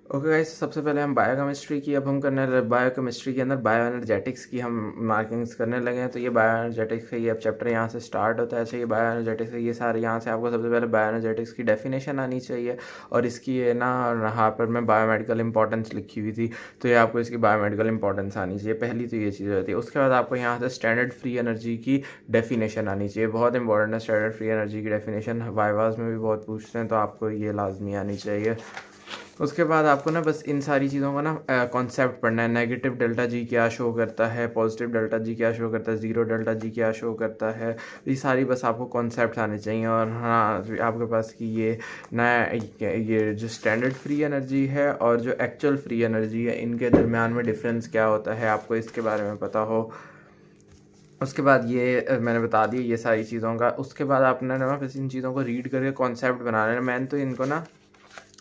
Okay guys, सबसे पहले हम बायोकेमिस्ट्री की अब हम करने बायोकेमिस्ट्री के अंदर बायो एनर्जेटिक्स की हम मार्किंग्स करने लगे हैं। तो ये बायो एनर्जेटिक्स का ये अब चैप्टर यहाँ से स्टार्ट होता है। अच्छा, ये बायो एनर्जेटिक्स है, ये सारे यहाँ से आपको सबसे पहले बायो एनर्जेटिक्स की डेफिनेशन आनी चाहिए और इसकी ये ना यहाँ पर मैं बायोमेडिकल इंपॉर्टेंस लिखी हुई थी, तो ये आपको इसकी बायोमेडिकल इंपॉर्टेंस आनी चाहिए। पहली तो ये चीज़ होती है। उसके बाद आपको यहाँ से स्टैंडर्ड फ्री एनर्जी की डेफिनेशन आनी चाहिए, बहुत इंपॉर्टेंट है। स्टैंडर्ड फ्री एनर्जी की डेफिनेशन वाइवाज में भी बहुत पूछते हैं, तो आपको ये लाजमी आनी चाहिए। उसके बाद आपको ना बस इन सारी चीज़ों का ना कॉन्सेप्ट पढ़ना है। नेगेटिव डेल्टा जी क्या शो करता है, पॉजिटिव डेल्टा जी क्या शो करता है, ज़ीरो डेल्टा जी क्या शो करता है, ये सारी बस आपको कॉन्सेप्ट आने चाहिए। और हाँ, आपके पास कि ये नया ये जो स्टैंडर्ड फ्री एनर्जी है और जो एक्चुअल फ्री एनर्जी है, इनके दरमियान में डिफरेंस क्या होता है, आपको इसके बारे में पता हो। उसके बाद ये मैंने बता दी ये सारी चीज़ों का। उसके बाद आपने ना बस इन चीज़ों को रीड करके कॉन्सेप्ट बनाना है। मैंने तो इनको ना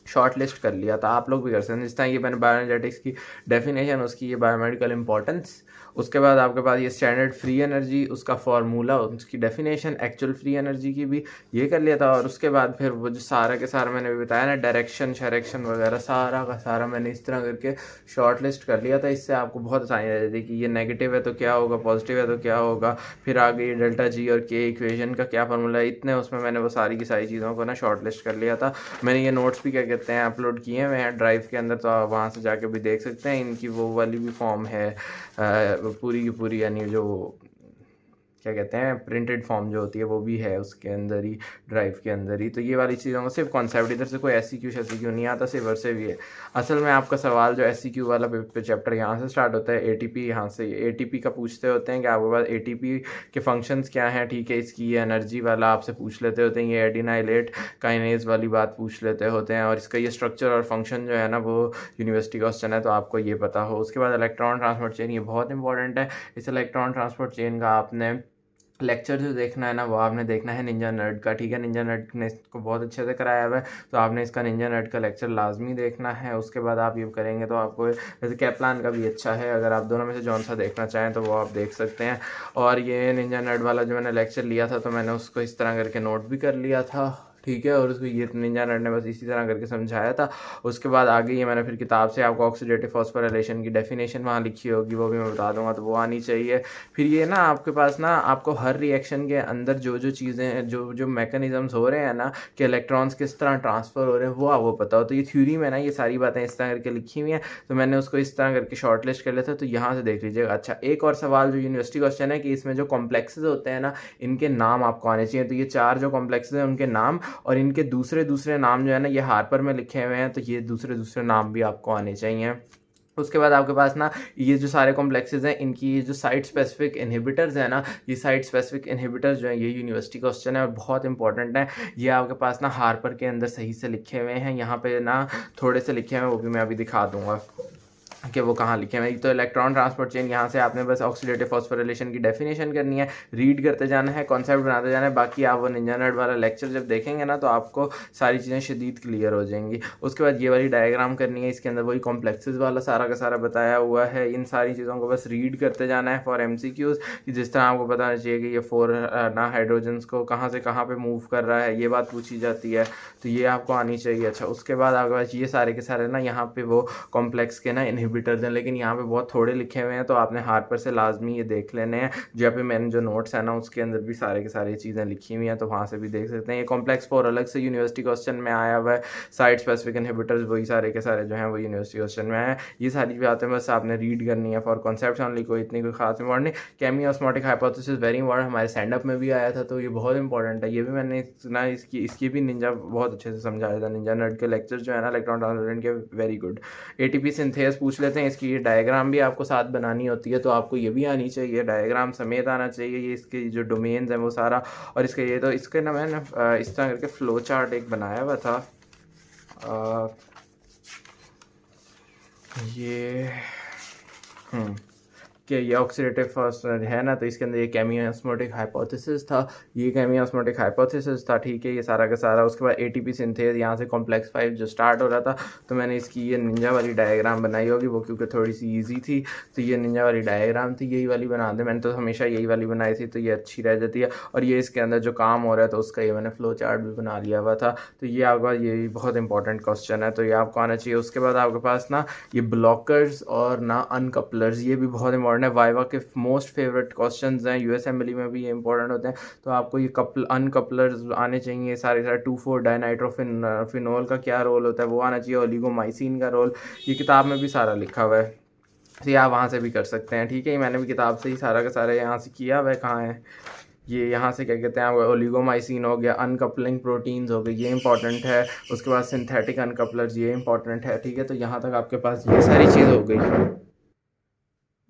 शॉर्ट लिस्ट कर लिया था, आप लोग भी कर सकते हैं। जिस तरह ये मैंने बायोएनर्जेटिक्स की डेफिनेशन, उसकी ये बायोमेडिकल इंपॉर्टेंस, उसके बाद आपके पास ये स्टैंडर्ड फ्री एनर्जी, उसका फार्मूला, उसकी डेफिनेशन, एक्चुअल फ्री एनर्जी की भी ये कर लिया था। और उसके बाद फिर वो जो सारा के सारा मैंने भी बताया ना, डायरेक्शन शायरेक्शन वगैरह सारा का सारा मैंने इस तरह करके शॉर्ट लिस्ट कर लिया था। इससे आपको बहुत आसानी रह जाती कि ये नेगेटिव है तो क्या होगा, पॉजिटिव है तो क्या होगा, फिर आगे ये डेल्टा जी और के इक्वेशन का क्या फार्मूला है, इतने उसमें मैंने वो सारी की सारी चीज़ों को ना शॉर्ट लिस्ट कर लिया था। मैंने ये नोट्स भी क्या कहते हैं अपलोड किए हैं मैं ड्राइव के अंदर, तो आप वहाँ से जाके भी देख सकते हैं। इनकी वो वाली भी फॉर्म है पूरी की पूरी, यानी जो क्या कहते हैं प्रिंटेड फॉर्म जो होती है वो भी है उसके अंदर ही, ड्राइव के अंदर ही। तो ये वाली चीज़ों का सिर्फ कॉन्सेप्ट, इधर से कोई SCQ नहीं आता, सिर्फ और सिर्फ ये। असल में आपका सवाल जो SCQ वाला चैप्टर यहाँ से स्टार्ट होता है, ATP यहाँ से, ATP का पूछते होते हैं कि आपके पास ATP के फंक्शंस क्या हैं, ठीक है। इसकी ये एनर्जी वाला आपसे पूछ लेते होते हैं, ये एडिनाइलेट काइनेज वाली बात पूछ लेते होते हैं, और इसका ये स्ट्रक्चर और फंक्शन जो है ना वो यूनिवर्सिटी क्वेश्चन है, तो आपको ये पता हो। उसके बाद इलेक्ट्रॉन ट्रांसपोर्ट चेन, ये बहुत इंपॉर्टेंट है। इस इलेक्ट्रॉन ट्रांसपोर्ट चेन का आपने लेक्चर जो देखना है ना वो आपने देखना है निंजा नर्ड का, ठीक है। निंजा नर्ड ने इसको बहुत अच्छे से कराया हुआ है, तो आपने इसका निंजा नर्ड का लेक्चर लाजमी देखना है। उसके बाद आप ये करेंगे तो आपको, वैसे कैप्लान का भी अच्छा है, अगर आप दोनों में से जौन सा देखना चाहें तो वो आप देख सकते हैं। और ये निंजा नर्ड वाला जो मैंने लेक्चर लिया था, तो मैंने उसको इस तरह करके नोट भी कर लिया था, ठीक है। और उसको ये निंजा नर्ड ने बस इसी तरह करके समझाया था। उसके बाद आगे ये मैंने फिर किताब से आपको ऑक्सीडेटिव फॉस्फोराइलेशन की डेफिनेशन वहाँ लिखी होगी, वो भी मैं बता दूंगा, तो वो आनी चाहिए। फिर ये ना आपके पास ना आपको हर रिएक्शन के अंदर जो जो चीज़ें, जो जो मैकेनिज्म्स हो रहे हैं ना, कि इलेक्ट्रॉन्स किस तरह ट्रांसफ़र हो रहे हैं, वो आपको पता हो। तो ये थ्योरी में ना ये सारी बातें इस तरह करके लिखी हुई हैं, तो मैंने उसको इस तरह करके शॉर्ट लिस्ट कर लिया था, तो यहाँ से देख लीजिएगा। अच्छा, एक और सवाल जो यूनिवर्सिटी क्वेश्चन है कि इसमें जो कॉम्प्लेक्सेस होते हैं ना, इनके नाम आपको आने चाहिए। तो ये 4 जो कॉम्प्लेक्सेस हैं उनके नाम, और इनके दूसरे दूसरे नाम जो है ना ये हार्पर में लिखे हुए हैं, तो ये दूसरे दूसरे नाम भी आपको आने चाहिए। उसके बाद आपके पास ना ये जो सारे कॉम्प्लेक्सेस हैं, इनकी जो साइट स्पेसिफिक इनहिबिटर्स हैं ना, ये साइट स्पेसिफिक इनहिबिटर्स जो है ये यूनिवर्सिटी क्वेश्चन है और बहुत इंपॉर्टेंट है। ये आपके पास ना हार्पर के अंदर सही से लिखे हुए हैं, यहाँ पे ना थोड़े से लिखे हुए हैं, वो भी मैं अभी दिखा दूंगा कि वो कहाँ लिखे हैं। तो इलेक्ट्रॉन ट्रांसपोर्ट चेन, यहाँ से आपने बस ऑक्सीडेटिव फॉस्फोरिलेशन की डेफिनेशन करनी है, रीड करते जाना है, कॉन्सेप्ट बनाते जाना है। बाकी आप वो निंजा नर्ड वाला लेक्चर जब देखेंगे ना, तो आपको सारी चीज़ें शदीद क्लियर हो जाएंगी। उसके बाद ये वाली डायग्राम करनी है, इसके अंदर वही कॉम्प्लेक्सेस वाला सारा का सारा बताया हुआ है। इन सारी चीज़ों को बस रीड करते जाना है फॉर MCQs, कि जिस तरह आपको बताना चाहिए कि ये 4 ना हाइड्रोजन्स को कहाँ से कहाँ पे मूव कर रहा है, ये बात पूछी जाती है, तो ये आपको आनी चाहिए। अच्छा, उसके बाद आपके पास ये सारे के सारे ना यहाँ पे वो कॉम्प्लेक्स के ना इनहिबिटर्स हैं, लेकिन यहाँ पे बहुत थोड़े लिखे हुए हैं, तो आपने हार्पर से लाजमी ये देख लेने हैं। जहाँ पे मैंने जो नोट्स है ना उसके अंदर भी सारे के सारे चीज़ें लिखी हुई हैं, तो वहाँ से भी देख सकते हैं। ये कॉम्प्लेक्स 4 अलग से यूनिवर्सिटी क्वेश्चन में आया हुआ है, साइट स्पेसिफिक इनहिबिटर्स वही सारे के सारे जो हैं वो यूनिवर्सिटी क्वेश्चन में आए। ये सारी बातें बस आपने रीड करनी है फॉर कॉन्सेप्ट ओनली, कोई इतनी कोई खास इंपॉर्टेंट नहीं। केमी ऑस्मोटिक हाइपोथेसिस वेरी इंपॉर्टेंट, हमारे स्टैंड अप में भी आया था, तो ये बहुत इंपॉर्टेंट है। ये भी मैंने ना इसकी भी निंजा बहुत अच्छे से समझाया था। निंजा नर्ड के लेक्चर जो है ना इलेक्ट्रॉन ट्रांसपोर्ट के, वेरी गुड। ATP सिंथेस पूछ लेते हैं, इसकी ये डायग्राम भी आपको साथ बनानी होती है, तो आपको ये भी आनी चाहिए, डायग्राम समेत आना चाहिए। ये इसके जो डोमेन्स हैं वो सारा, और इसके ये तो इसके ना मैंने इस तरह करके फ्लो चार्ट एक बनाया हुआ था। ये कि ये ऑक्सीडेटिव है ना, तो इसके अंदर ये केमियोस्मोटिक हाइपोथेसिस था, ये केमियोस्मोटिक हाइपोथेसिस था, ठीक है, ये सारा का सारा। उसके बाद एटीपी सिंथेज यहाँ से कॉम्प्लेक्स 5 जो स्टार्ट हो रहा था, तो मैंने इसकी ये निंजा वाली डायग्राम बनाई होगी, वो क्योंकि थोड़ी सी ईजी थी, तो ये निंजा वाली डायग्राम थी, यही वाली बना दे। मैंने तो हमेशा यही वाली बनाई थी, तो ये अच्छी रह जाती है। और ये इसके अंदर जो काम हो रहा है तो उसका ये मैंने फ्लो चार्ट भी बना लिया हुआ था। तो ये आपका ये बहुत इंपॉर्टेंट क्वेश्चन है, तो ये आपको आना चाहिए। उसके बाद आपके पास ना ये ब्लॉकर्स और ना अनकपलर्स, ये भी बहुत इंपॉर्टेंट है। वाइवा के मोस्ट फेवरेट क्वेश्चंस हैं, यूएस एमएलई में भी ये इंपॉर्टेंट होते हैं। तो आपको ये अनकपलर्स आने चाहिए सारे सारे। 2,4 डाइनाइट्रोफिनोल का क्या रोल होता है वो आना चाहिए। ओलिगोमाइसिन का रोल ये किताब में भी सारा लिखा हुआ है, तो ये आप वहाँ से भी कर सकते हैं, ठीक है। मैंने भी किताब से ही सारा का सारा यहाँ से किया हुआ है। कहाँ है ये, यहाँ से क्या कहते हैं, ओलिगोमाइसिन हो गया, अनकपलिंग प्रोटीन्स हो गए, ये इंपॉर्टेंट है। उसके बाद सिंथेटिक अनकपलर्स, ये इंपॉर्टेंट है, ठीक है। तो यहाँ तक आपके पास ये सारी चीज़ हो गई।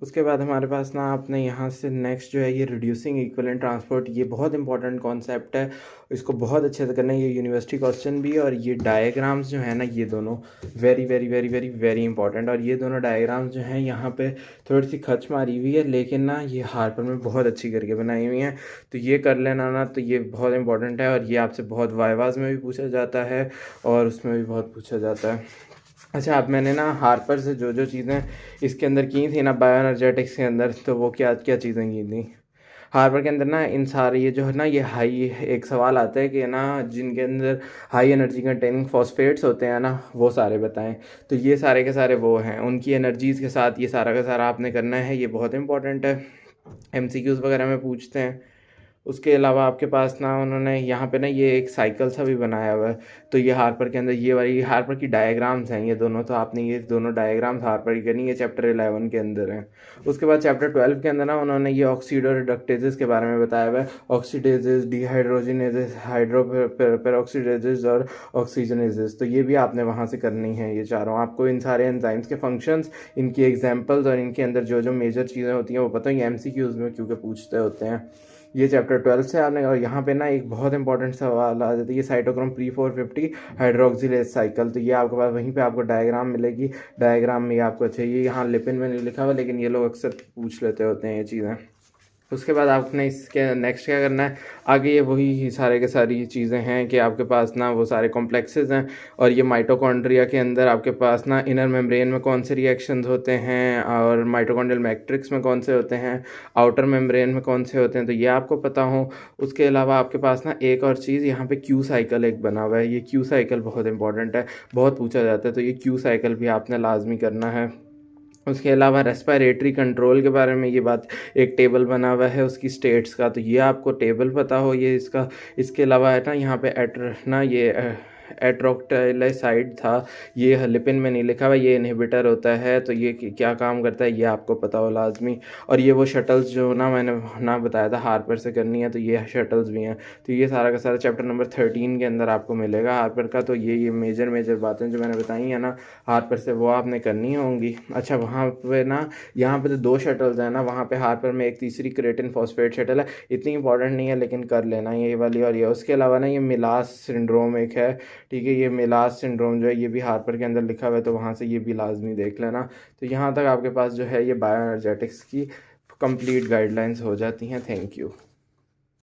उसके बाद हमारे पास ना आपने यहाँ से नेक्स्ट जो है ये रिड्यूसिंग इक्विवेलेंट ट्रांसपोर्ट, ये बहुत इंपॉर्टेंट कॉन्सेप्ट है, इसको बहुत अच्छे से करना है। ये यूनिवर्सिटी क्वेश्चन भी है, और ये डायग्राम्स जो है ना ये दोनों very very very very very important. और ये दोनों डायग्राम्स जो हैं यहाँ पे थोड़ी सी खच मारी हुई है, लेकिन ना ये हार्पर में बहुत अच्छी करके बनाई हुई हैं, तो ये कर लेना ना, तो ये बहुत इंपॉर्टेंट है। और ये आपसे बहुत वाइवाज में भी पूछा जाता है और उसमें भी बहुत पूछा जाता है। अच्छा, अब मैंने ना हार्पर से जो जो चीज़ें इसके अंदर की थी ना बायो एनर्जेटिक्स के अंदर, तो वो क्या क्या चीज़ें की थी हार्पर के अंदर ना, इन सारे ये जो है ना ये हाई, एक सवाल आता है कि ना जिनके अंदर हाई एनर्जी कंटेनिंग फॉस्फेट्स होते हैं ना वो सारे बताएं। तो ये सारे के सारे वो हैं, उनकी एनर्जीज़ के साथ ये सारा का सारा आपने करना है, ये बहुत इंपॉर्टेंट है, एमसीक्यूज़ वगैरह में पूछते हैं। उसके अलावा आपके पास ना उन्होंने यहाँ पे ना ये एक साइकिल सा भी बनाया हुआ है, तो ये हार्पर के अंदर ये वाली हार्पर की डायग्राम्स हैं ये दोनों, तो आपने ये दोनों डायग्राम्स हार्पर की करनी है, चैप्टर 11 के अंदर है। उसके बाद चैप्टर 12 के अंदर ना उन्होंने ये ऑक्सीडो रिडक्टेजेस के बारे में बताया हुआ है, ऑक्सीडेजेस, डिहाइड्रोजनेजेस, हाइड्रो पेरोक्सीडेजेस और ऑक्सीजनेजेस, तो ये भी आपने वहाँ से करनी है। ये चारों आपको इन सारे एंजाइम्स के फंक्शंस, इनकी एग्जाम्पल्स और इनके अंदर जो जो मेजर चीज़ें होती हैं वो पता है, ये एमसीक्यूज़ में क्योंकि पूछते होते हैं। ये चैप्टर 12 से आपने, और यहाँ पे ना एक बहुत इंपॉर्टेंट सवाल आ जाता है, ये साइटोक्रोम प्री 450 हाइड्रोक्सिलेज साइकिल, तो ये आपके पास वहीं पे आपको डायग्राम मिलेगी, डायग्राम में आपको चाहिए, यहाँ लिपिन में नहीं लिखा हुआ लेकिन ये लोग अक्सर पूछ लेते होते हैं ये चीज़ें। उसके बाद आपने इसके नेक्स्ट क्या करना है, आगे ये वही सारे के सारी चीज़ें हैं कि आपके पास ना वो सारे कॉम्प्लेक्सेस हैं, और ये माइटोकॉन्ड्रिया के अंदर आपके पास ना इनर मेम्ब्रेन में कौन से रिएक्शंस होते हैं, और माइटोकॉन्ड्रियल मैट्रिक्स में कौन से होते हैं, आउटर मेम्ब्रेन में कौन से होते हैं, तो ये आपको पता हो। उसके अलावा आपके पास ना एक और चीज़ यहाँ पे क्यू साइकिल एक बना हुआ है, ये क्यू साइकिल बहुत इंपॉर्टेंट है, बहुत पूछा जाता है, तो ये क्यू साइकिल भी आपने लाजमी करना है। उसके अलावा रेस्पिरेटरी कंट्रोल के बारे में ये बात, एक टेबल बना हुआ है उसकी स्टेट्स का, तो ये आपको टेबल पता हो ये इसका। इसके अलावा है ना यहाँ पे ना ये एट्रोक्टाइलाइसाइड था, ये लिपिन में नहीं लिखा हुआ, ये इनहिबिटर होता है, तो ये क्या काम करता है ये आपको पता हो लाजमी। और ये वो शटल्स जो ना मैंने ना बताया था हार्पर से करनी है, तो ये शटल्स भी हैं, तो ये सारा का सारा चैप्टर नंबर 13 के अंदर आपको मिलेगा हार्पर का। तो ये मेजर मेजर बातें जो मैंने बताई हैं ना हार्पर से, वो आपने करनी होंगी। अच्छा, वहाँ पे ना यहाँ पे तो 2 शटल्स हैं ना, वहाँ पे हार्पर में एक तीसरी क्रेटिन फॉस्फेट शटल है, इतनी इंपॉर्टेंट नहीं है लेकिन कर लेना ये वाली। और ये उसके अलावा ना ये मिलास सिंड्रोम एक है, ठीक है, ये मिलास सिंड्रोम जो है ये भी हार्पर के अंदर लिखा हुआ है, तो वहाँ से ये भी लाजमी देख लेना। तो यहाँ तक आपके पास जो है ये बायो एनर्जेटिक्स की कंप्लीट गाइडलाइंस हो जाती हैं। Thank you.